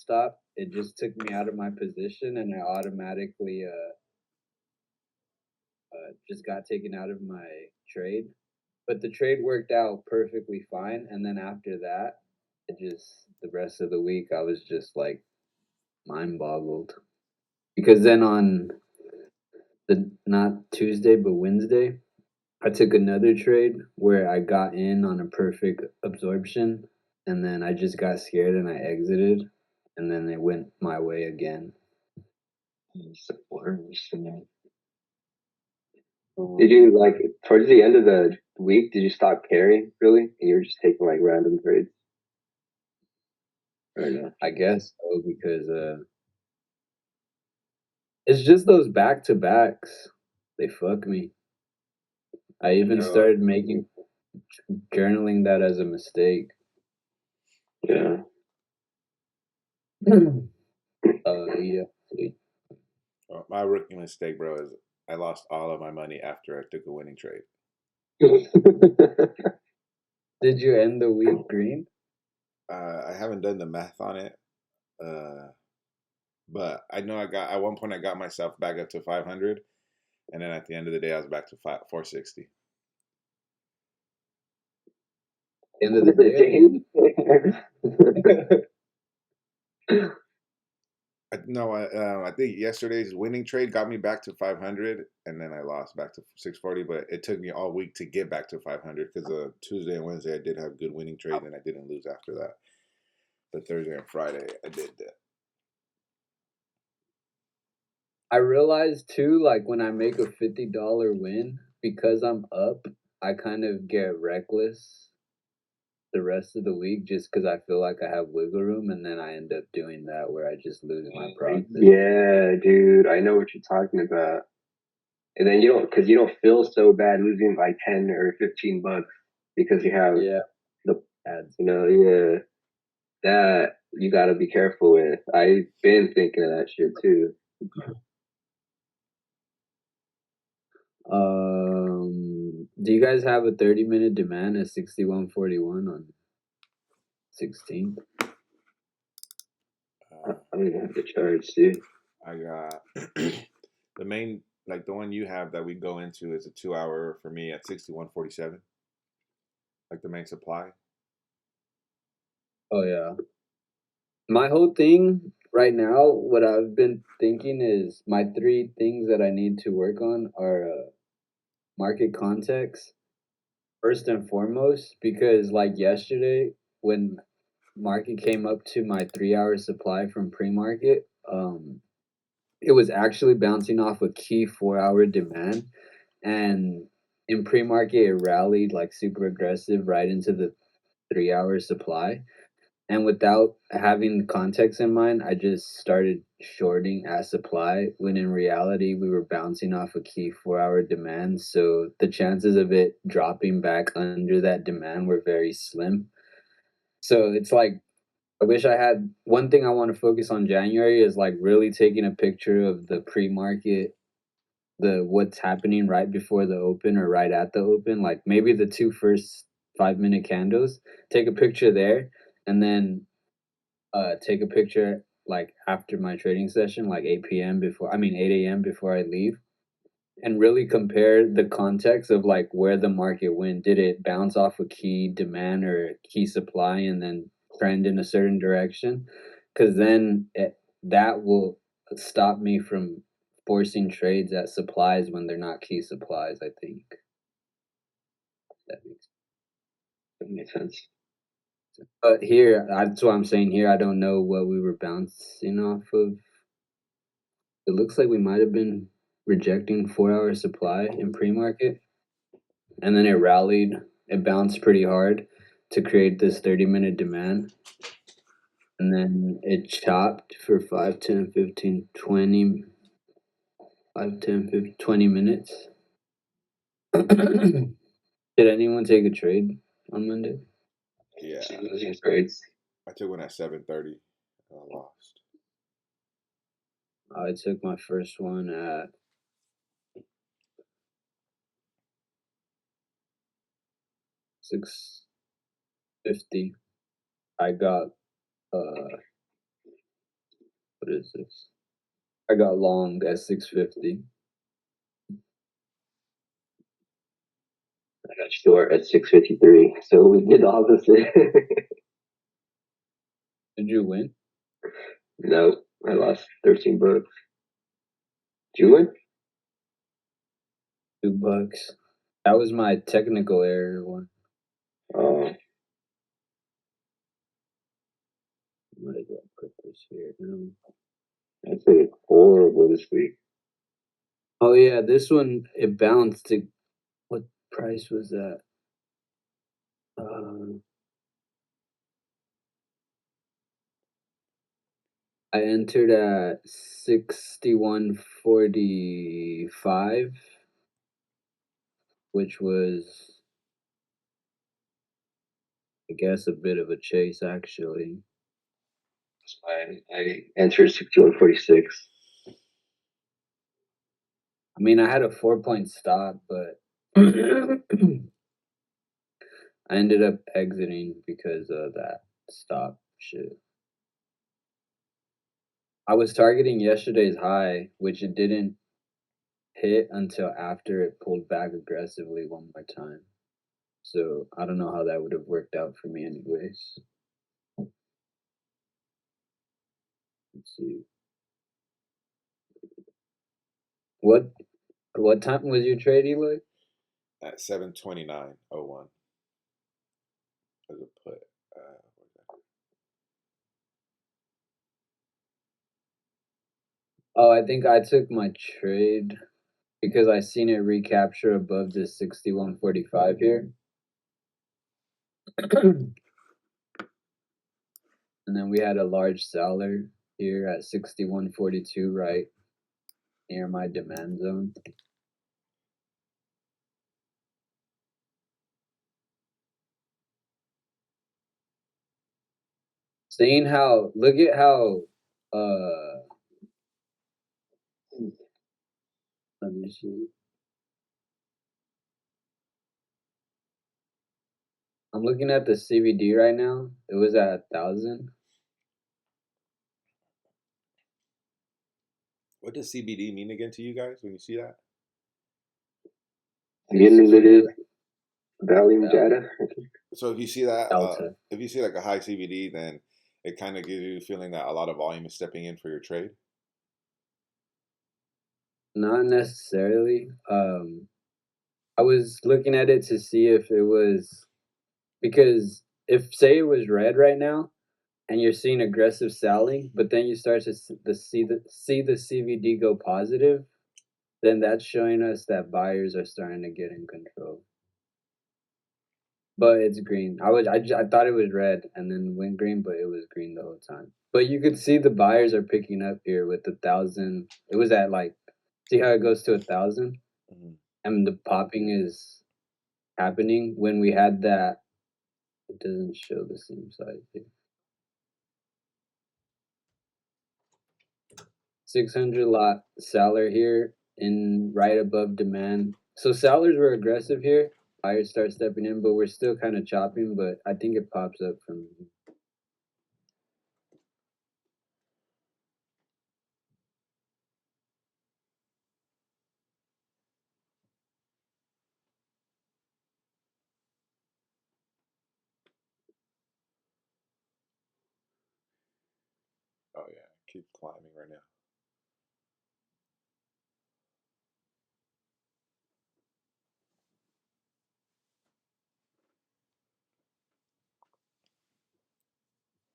stop, it just took me out of my position, and I automatically just got taken out of my trade. But the trade worked out perfectly fine, and then after that, it just the rest of the week I was just like mind boggled because then on the not Tuesday but Wednesday, I took another trade where I got in on a perfect absorption, and then I just got scared and I exited, and then it went my way again. It's the worst, man. Did you like towards the end of the week? Did you stop caring really, and you were just taking like random trades, or no? I guess so because it's just those back to backs. They fuck me. I even No. started making journaling that as a mistake. Yeah. Yeah. My rookie mistake, bro, is I lost all of my money after I took a winning trade. Did you end the week green? I haven't done the math on it, but I know I got at one point I got myself back up to 500, and then at the end of the day I was back to 460. End of the day. I think yesterday's winning trade got me back to 500, and then I lost back to 640. But it took me all week to get back to 500 because Tuesday and Wednesday I did have good winning trades, and I didn't lose after that. But Thursday and Friday I did that. I realized too, like when I make a $50 win, because I'm up, I kind of get reckless the rest of the week just because I feel like I have wiggle room, and then I end up doing that where I just lose my profit. Yeah, dude, I know what you're talking about. And then because you don't feel so bad losing like 10 or $15 because you have the ads. Yeah, that you got to be careful with. I've been thinking of that shit too. Do you guys have a 30-minute demand at 6141 on 16th? I'm gonna have to charge too. I got the main, like the one you have that we go into is a 2 hour for me at 6147. Like the main supply. Oh yeah. My whole thing right now, what I've been thinking is my three things that I need to work on are market context, first and foremost, because like yesterday when market came up to my 3 hour supply from pre-market, it was actually bouncing off a key 4 hour demand, and in pre-market it rallied like super aggressive right into the 3 hour supply. And without having the context in mind, I just started shorting at supply when in reality we were bouncing off a key 4 hour demand. So the chances of it dropping back under that demand were very slim. So it's like I wish I had one thing I want to focus on January is like really taking a picture of the pre-market, the what's happening right before the open or right at the open, like maybe the two first 5 minute candles. Take a picture there, and then take a picture like after my trading session, like 8 p.m. before, I mean 8 a.m. before I leave, and really compare the context of like where the market went. Did it bounce off a key demand or key supply and then trend in a certain direction? Because then that will stop me from forcing trades at supplies when they're not key supplies. I think That makes sense. But here, that's what I'm saying. Here, I don't know what we were bouncing off of. It looks like we might have been rejecting 4 hour supply in pre-market, and then it rallied. It bounced pretty hard to create this 30-minute demand, and then it chopped for 5, 10, 15, 20, 5, 10, 15, 20 minutes. Did anyone take a trade on Monday? Yeah. Losing trades. I took one at 7:30. I lost. I took my first one at 6:50. I got What is this? I got long at 650. I got short at 653. So we did the opposite. Did you win? No, I lost 13 bucks. Did you win? $2. That was my technical error one. Oh. I'm gonna go put this here now. That's been horrible this week. Oh yeah, this one it bounced to what price was that? I entered at 61.45, which was, I guess, a bit of a chase actually. I entered 61.46. I mean, I had a 4-point stop, but I ended up exiting because of that stop shit. I was targeting yesterday's high, which it didn't hit until after it pulled back aggressively one more time. So I don't know how that would have worked out for me anyways. Let's see. What time was your trade, Eloy? At 7:29:01. As a put. Oh, I think I took my trade because I seen it recapture above the 61.45 here. And then we had a large seller here at 61.42 right near my demand zone. Seeing how, look at how, let me see. I'm looking at the CVD right now. It was at 1,000. What does CBD mean again to you guys when you see that? Unlimited volume data. So if you see that, if you see like a high CBD, then it kind of gives you a feeling that a lot of volume is stepping in for your trade. Not necessarily. I was looking at it to see if it was, because if say it was red right now and you're seeing aggressive selling, but then you start to see the CVD go positive, then that's showing us that buyers are starting to get in control. But it's green. I thought it was red and then went green, but it was green the whole time. But you could see the buyers are picking up here with 1,000. It was at like, see how it goes to 1,000, and the popping is happening when we had that. It doesn't show the same size here. 600 lot seller here in right above demand. So sellers were aggressive here. Buyers start stepping in, but we're still kind of chopping. But I think it pops up from. Oh yeah, keep climbing right now.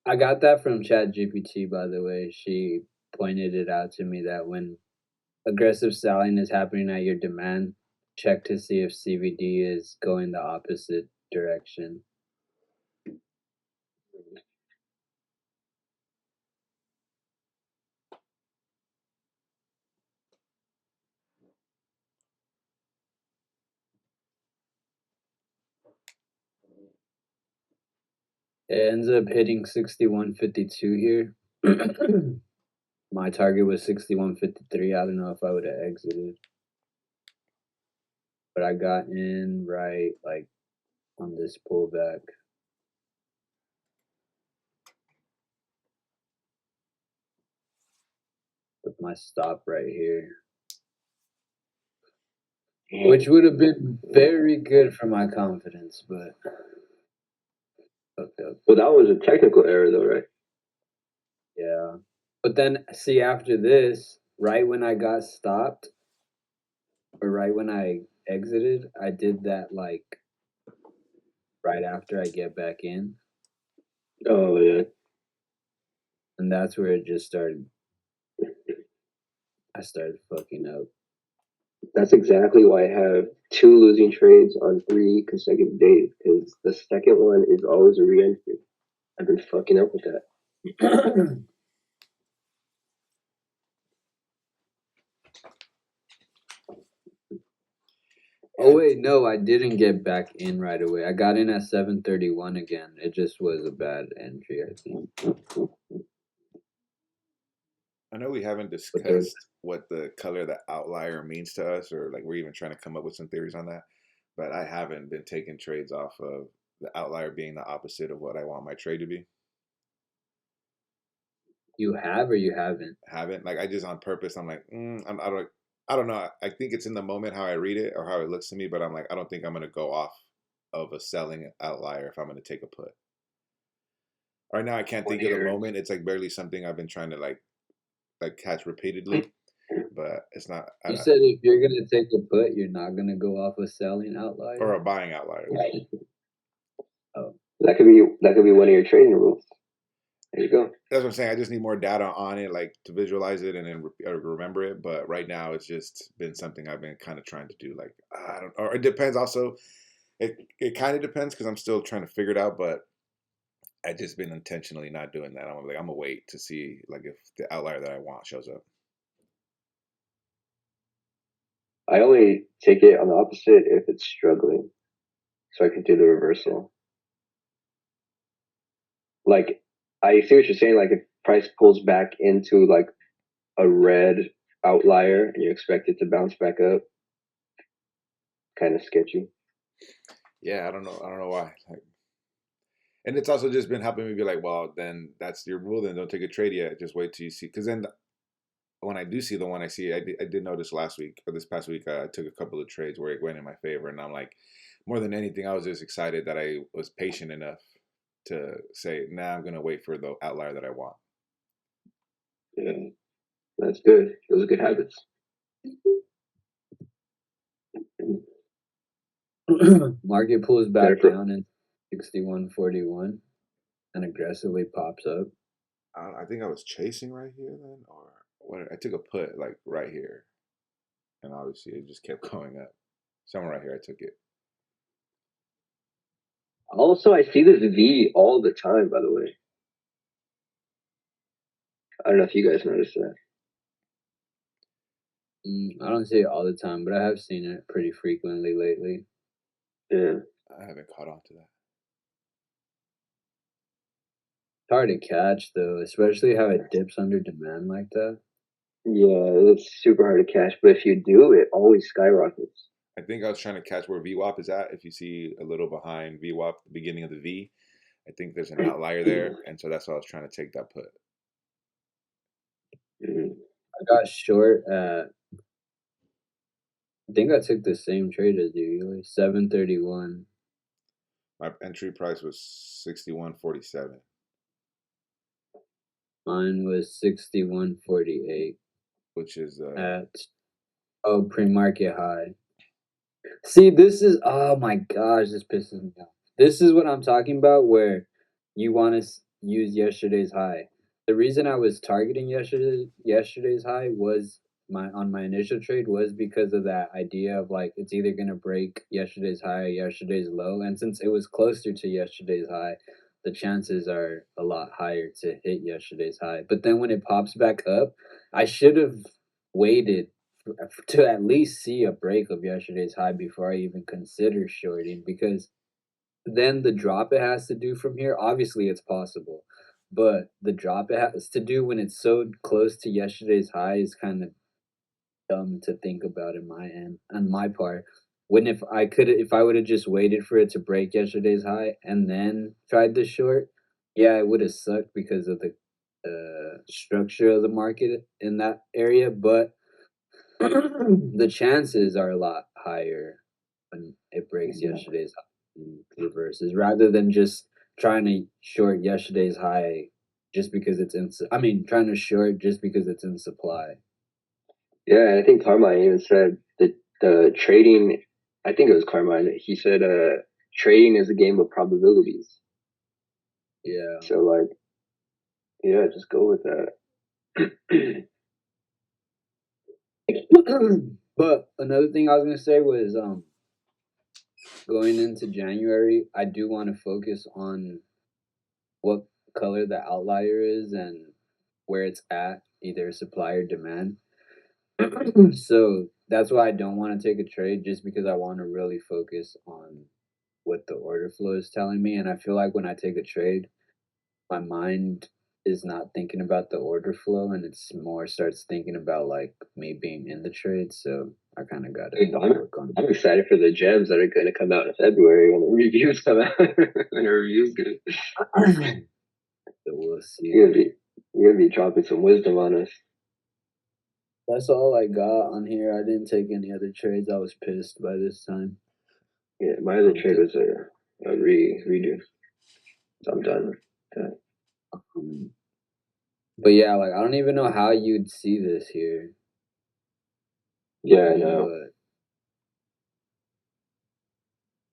I got that from ChatGPT, by the way. She pointed it out to me that when aggressive selling is happening at your demand, check to see if CVD is going the opposite direction. It ends up hitting 61.52 here. My target was 61.53. I don't know if I would have exited. But I got in right like on this pullback. my stop right here. Which would have been very good for my confidence, but fucked up. Well, that was a technical error, though, right? Yeah. But then, see, after this, right when I got stopped, or right when I exited, I did that like right after I get back in. Oh, yeah. And that's where it just started. I started fucking up. That's exactly why I have 2 losing trades on 3 consecutive days, because the second one is always a re-entry. I've been fucking up with that. Oh wait, no, I didn't get back in right away. I got in at 7:31 again. It just was a bad entry, I think. I know we haven't discussed what the color of the outlier means to us, or like we're even trying to come up with some theories on that. But I haven't been taking trades off of the outlier being the opposite of what I want my trade to be. You have or you haven't? Haven't. Like I just on purpose. I'm like, I don't know. I think it's in the moment how I read it or how it looks to me, but I'm like, I don't think I'm gonna go off of a selling outlier if I'm gonna take a put. Right now, I can't think of the moment. It's like barely something I've been trying to like catch repeatedly, but it's not. You said if you're gonna take a put, you're not gonna go off a selling outlier or a buying outlier. Oh, that could be one of your trading rules. There you go. That's what I'm saying. I just need more data on it, like to visualize it and then remember it. But right now, it's just been something I've been kind of trying to do. Like I don't, or it depends. Also, it kind of depends because I'm still trying to figure it out. But I just been intentionally not doing that. I'm gonna wait to see like if the outlier that I want shows up. I only take it on the opposite if it's struggling, so I can do the reversal. Like I see what you're saying. Like if price pulls back into like a red outlier and you expect it to bounce back up, kind of sketchy. Yeah, I don't know why. Like, and it's also just been helping me be like, well, then that's your rule. Then don't take a trade yet. Just wait till you see. Because then when I do see the one I see, I did notice last week or this past week, I took a couple of trades where it went in my favor. And I'm like, more than anything, I was just excited that I was patient enough to say, nah, I'm going to wait for the outlier that I want. Yeah, that's good. Those are good habits. Market pulls back down in 61.41 and aggressively pops up. I think I was chasing right here then, or what? I took a put like right here, and obviously it just kept going up. Somewhere right here, I took it. Also, I see this V all the time, by the way. I don't know if you guys noticed that. I don't see it all the time, but I have seen it pretty frequently lately. Yeah. I haven't caught on to that. It's hard to catch, though, especially how it dips under demand like that. Yeah, it's super hard to catch, but if you do, it always skyrockets. I think I was trying to catch where VWAP is at. If you see a little behind VWAP, the beginning of the V, I think there's an outlier there, and so that's why I was trying to take that put. I got short at, I think I took the same trade as you, like 7:31. My entry price was 61.47. Mine was 61.48. Which is at pre-market high. See, this is, oh my gosh, this pisses me off. This is what I'm talking about, where you want to use yesterday's high. The reason I was targeting yesterday's high was on my initial trade was because of that idea of like it's either gonna break yesterday's high or yesterday's low, and since it was closer to yesterday's high, the chances are a lot higher to hit yesterday's high. But then when it pops back up, I should have waited to at least see a break of yesterday's high before I even consider shorting, because then the drop it has to do from here, obviously it's possible, but the drop it has to do when it's so close to yesterday's high is kind of dumb to think about on my part. When if I would have just waited for it to break yesterday's high and then tried the short, yeah, it would have sucked because of structure of the market in that area, but the chances are a lot higher when it breaks yesterday's high and reverses, rather than just trying to short yesterday's high just because it's in. I mean, trying to short just because it's in supply. Yeah, and I think Carmine even said that the trading. I think it was Carmine. He said, trading is a game of probabilities. Yeah. So like, yeah, just go with that. But another thing I was gonna say was going into January, I do want to focus on what color the outlier is and where it's at, either supply or demand. So that's why I don't want to take a trade, just because I want to really focus on what the order flow is telling me. And I feel like when I take a trade, my mind is not thinking about the order flow, and it's more starts thinking about like me being in the trade. So I kind of got to work on I'm excited for the gems that are going to come out in February when the reviews come out. When the reviews good. So we'll see. You're gonna be dropping some wisdom on us. That's all I got on here. I didn't take any other trades. I was pissed by this time. Yeah, my other trade was a redo. So I'm done with that. But yeah, like I don't even know how you'd see this here. Yeah, I know.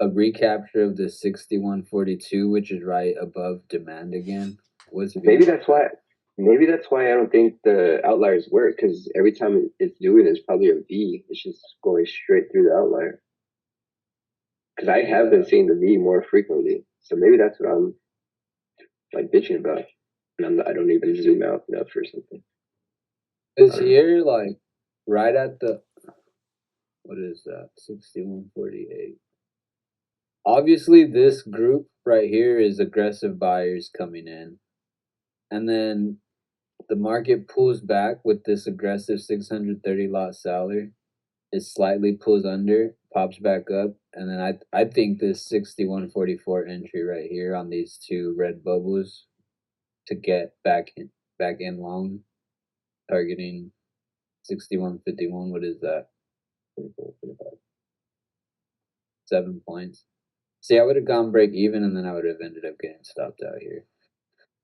A recapture of the 6142, which is right above demand again. Maybe that's why. Maybe that's why I don't think the outliers work, because every time it's doing, it's probably a V. It's just going straight through the outlier. Because I have been seeing the V more frequently, so maybe that's what I'm like bitching about. And I don't even zoom out enough or something. Is here like right at the, what is that? 6148. Obviously, this group right here is aggressive buyers coming in, and then the market pulls back with this aggressive 630 lot seller. It slightly pulls under, pops back up, and then I think this 6144 entry right here on these two red bubbles to get back in long, targeting 6151. What is that? 44, 45. 7 points. See, I would have gone break even, and then I would have ended up getting stopped out here.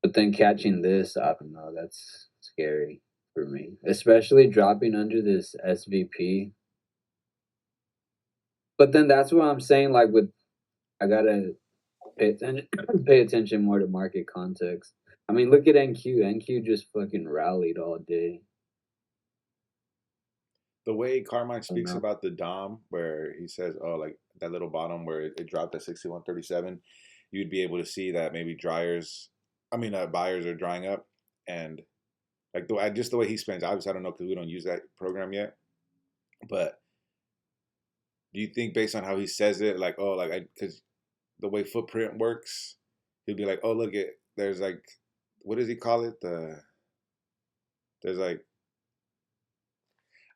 But then catching this, I don't know, that's scary for me. Especially dropping under this SVP. But then that's what I'm saying, like with I gotta pay attention more to market context. I mean, look at NQ. NQ just fucking rallied all day. The way Carmine speaks about the DOM, where he says, "Oh, like that little bottom where it dropped at 6137," you'd be able to see that maybe buyers are drying up, and like just the way he explains. Obviously, I don't know because we don't use that program yet. But do you think, based on how he says it, like, oh, like because the way Footprint works, he'll be like, oh, look, there's like, what does he call it? There's like,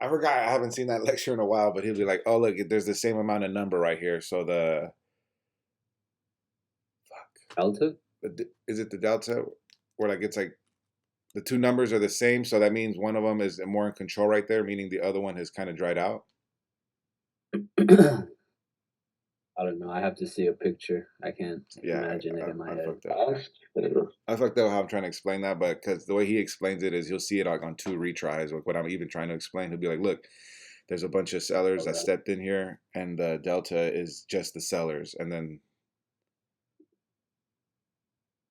I forgot. I haven't seen that lecture in a while, but he'll be like, "Oh, look, there's the same amount of number right here." So delta, is it the delta, where like it's like the two numbers are the same, so that means one of them is more in control right there, meaning the other one has kind of dried out. I don't know. I have to see a picture. I can't imagine it in my head. I fucked up how I'm trying to explain that, but because the way he explains it is you'll see it like on 2 retries. Like what I'm even trying to explain, he'll be like, "Look, there's a bunch of sellers that stepped in here, and the delta is just the sellers." And then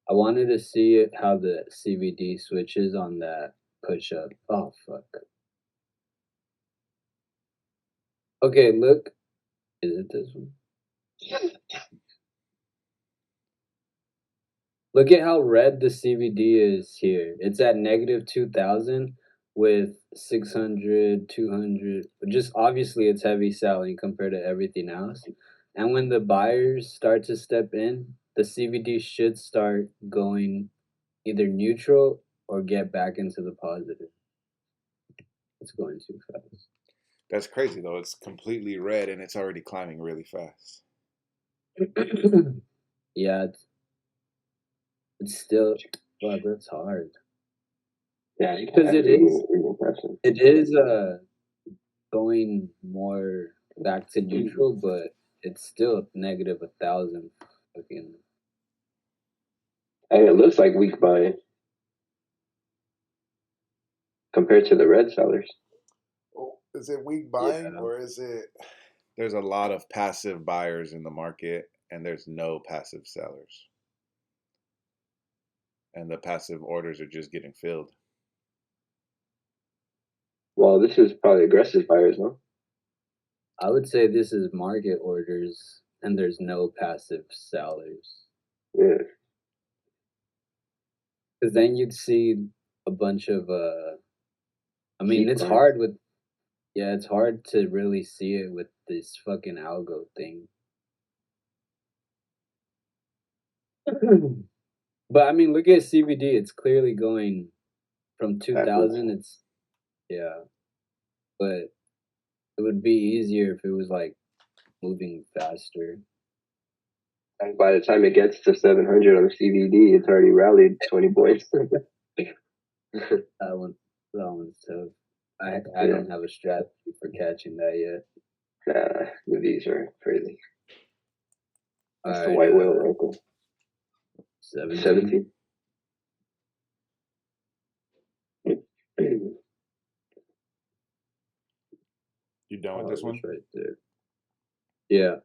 I wanted to see it, how the CVD switches on that push up. Oh fuck. Okay, look. Is it this one? Look at how red the CVD is here. It's at negative 2000 with 600, 200. Just obviously it's heavy selling compared to everything else. And when the buyers start to step in, the CVD should start going either neutral or get back into the positive. It's going too fast. that's crazy though. It's completely red and it's already climbing really fast. Yeah, it's still, wow, that's hard. Yeah, because impressive. it is going more back to neutral, but it's still negative 1,000. Fucking And it looks like weak buying compared to the red sellers. Oh, is it weak buying yeah. or is it there's a lot of passive buyers in the market and there's no passive sellers? And the passive orders are just getting filled. Well, this is probably aggressive buyers, no? I would say this is market orders, and there's no passive sellers. Yeah. Because then you'd see a bunch of I mean, Heat it's buying. hard with yeah, it's hard to really see it with this fucking algo thing. But I mean, look at CBD. It's clearly going from Backwards. 2000. It's yeah, but it would be easier if it was like moving faster. And by the time it gets to 700 on the CVD, it's already rallied 20 points. That one, that one's tough. I Yeah. don't have a strategy for catching that yet. These are crazy. That's All the right, white whale right there. 17. 17. You done with Oh, this it's one? right there. Yeah.